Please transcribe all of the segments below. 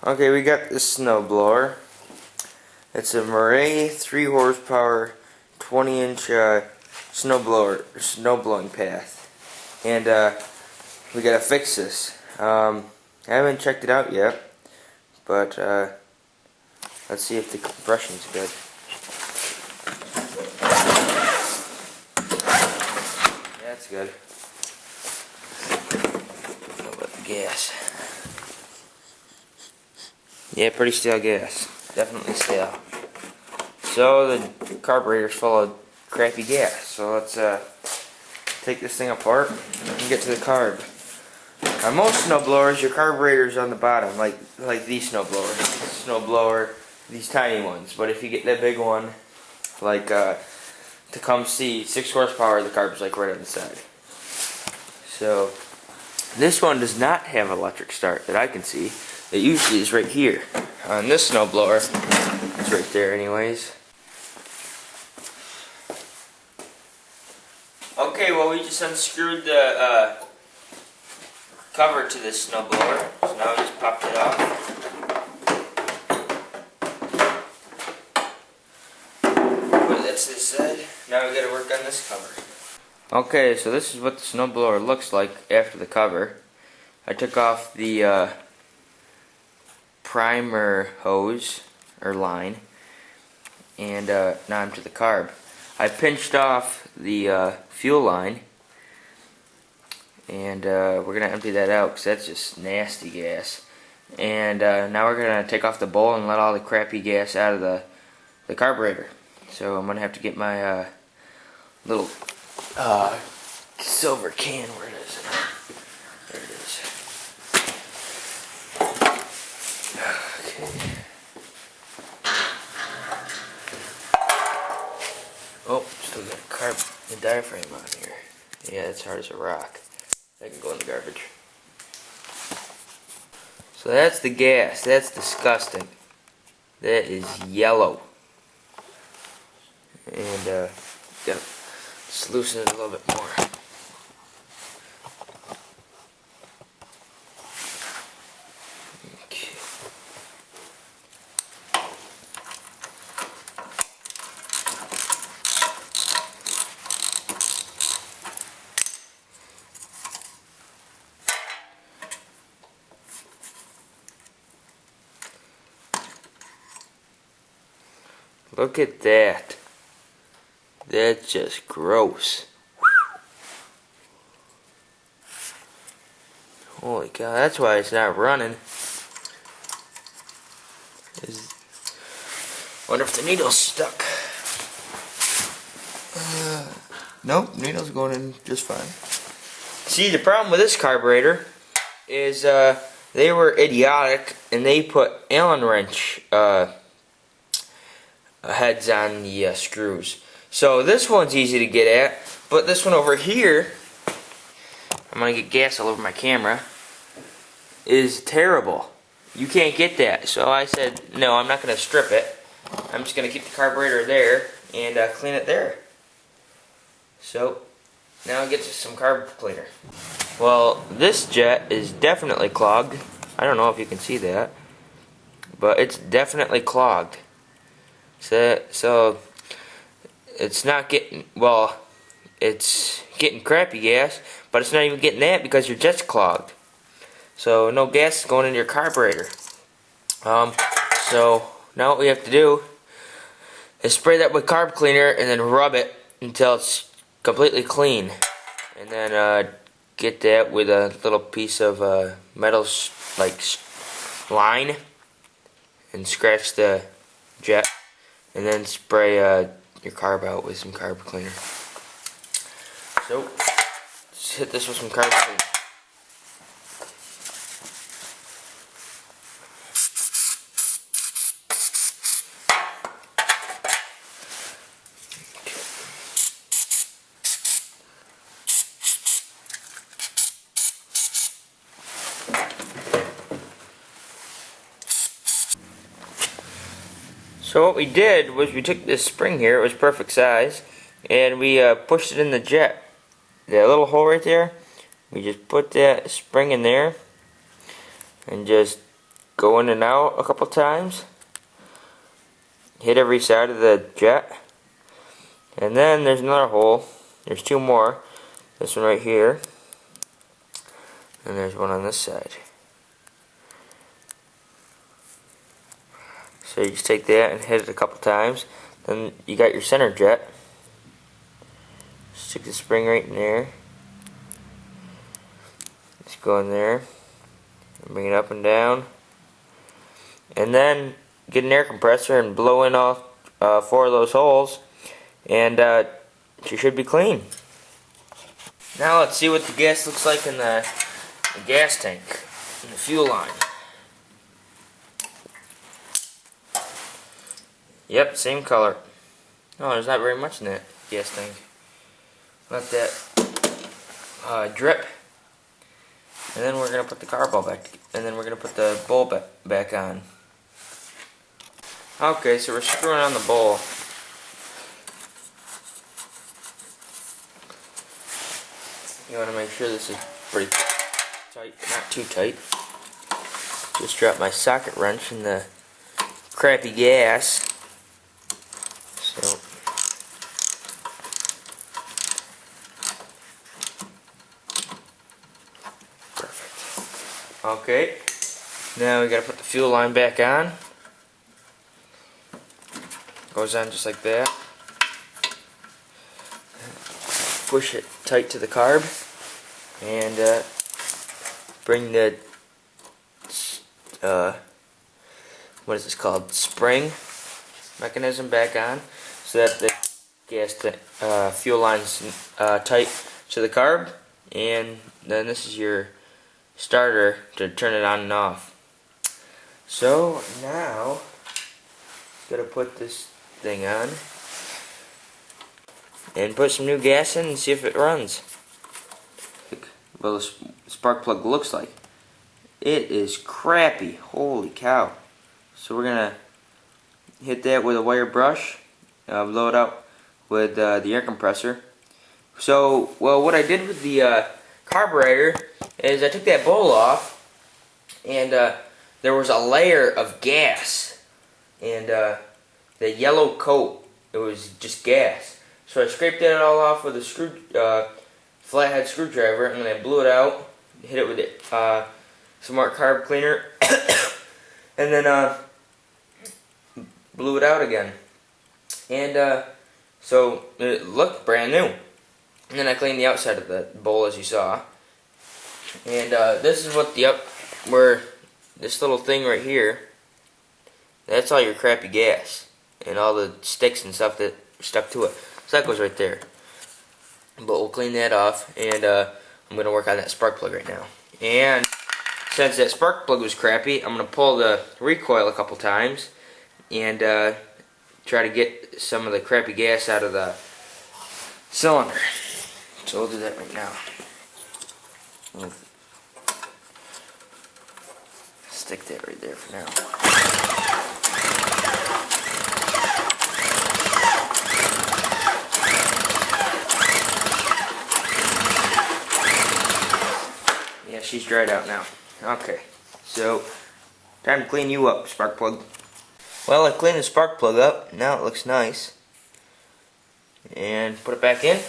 Okay, we got this snowblower. It's a Murray 3 horsepower 20-inch snowblower, snow blowing path. And we gotta fix this. I haven't checked it out yet, but let's see if the compression's good. Yeah, it's good. What about the gas? Yeah, pretty stale gas. Definitely stale. So the carburetor's full of crappy gas. So let's take this thing apart and get to the carb. On most snowblowers, your carburetor's on the bottom, like these snowblower, these tiny ones. But if you get that big one, like Tecumseh 6 horsepower, the carb's like right on the side. So this one does not have electric start that I can see. It usually is right here. On this snowblower, it's right there anyways. Okay, well we just unscrewed the cover to this snowblower, so now we just popped it off. Put it to the side. Now we gotta work on this cover. Okay, so this is what the snowblower looks like after the cover. I took off the primer hose or line, and now I'm to the carb. I pinched off the fuel line, and we're gonna empty that out because that's just nasty gas. And now we're gonna take off the bowl and let all the crappy gas out of the carburetor. So I'm gonna have to get my little silver can. Where it is? There it is. Oh, still got the diaphragm on here. Yeah, it's hard as a rock. That can go in the garbage. So that's the gas. That's disgusting. That is yellow. And gotta just loosen it a little bit more. Look at that. That's just gross. Holy cow, that's why it's not running. Wonder if the needle's stuck. Nope, needle's going in just fine. See, the problem with this carburetor is they were idiotic and they put Allen wrench heads on the screws. So this one's easy to get at, but this one over here, I'm gonna get gas all over my camera, is terrible. You can't get that. So I said, no, I'm not gonna strip it. I'm just gonna keep the carburetor there and clean it there. So now I get to some carb cleaner. Well, this jet is definitely clogged. I don't know if you can see that, but it's definitely clogged. So it's not getting, well, it's getting crappy gas, but it's not even getting that because your jet's clogged. So no gas is going into your carburetor. So now what we have to do is spray that with carb cleaner and then rub it until it's completely clean. And then get that with a little piece of metal line and scratch the jet. And then spray your carb out with some carb cleaner. So, just hit this with some carb cleaner. So what we did was we took this spring here, it was perfect size, and we pushed it in the jet. That little hole right there, we just put that spring in there and just go in and out a couple times. Hit every side of the jet. And then there's another hole. There's two more. This one right here. And there's one on this side. So you just take that and hit it a couple times. Then you got your center jet. Stick the spring right in there. Just go in there. And bring it up and down. And then get an air compressor and blow in all 4 of those holes. And she should be clean. Now let's see what the gas looks like in the gas tank, in the fuel line. Yep, same color. No, there's not very much in that gas tank. Let that drip. And then we're going to put the carb ball back, and then we're going to put the bowl back on. Okay, so we're screwing on the bowl. You want to make sure this is pretty tight, not too tight. Just dropped my socket wrench in the crappy gas. So perfect. Okay. Now we gotta put the fuel line back on. Goes on just like that. Push it tight to the carb and bring the what is this called, spring mechanism back on, so that the fuel line's tight to the carb. And then this is your starter to turn it on and off. So now gotta put this thing on and put some new gas in and see if it runs. Well, the spark plug looks like. It is crappy. Holy cow. So we're going to hit that with a wire brush, blow it out with the air compressor. So, well, what I did with the carburetor is I took that bowl off, and there was a layer of gas. And the yellow coat, it was just gas. So I scraped that all off with a flathead screwdriver, and then I blew it out, hit it with some more carb cleaner, and then blew it out again. And so it looked brand new. And then I cleaned the outside of the bowl, as you saw. And this is what where this little thing right here, that's all your crappy gas and all the sticks and stuff that are stuck to it. So that goes right there. But we'll clean that off, and I'm going to work on that spark plug right now. And since that spark plug was crappy, I'm going to pull the recoil a couple times and try to get some of the crappy gas out of the cylinder. So we'll do that right now. We'll stick that right there for now. Yeah, she's dried out now. Okay, so time to clean you up, spark plug. Well, I cleaned the spark plug up. Now it looks nice. And put it back in.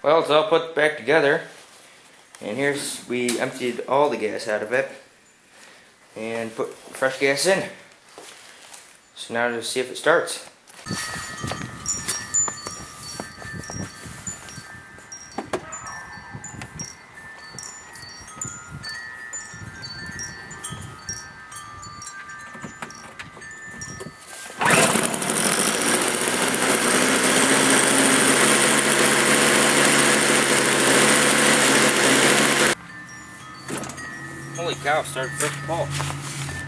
Well, it's all put back together, and we emptied all the gas out of it and put fresh gas in. So now to see if it starts. Holy cow, started first pull.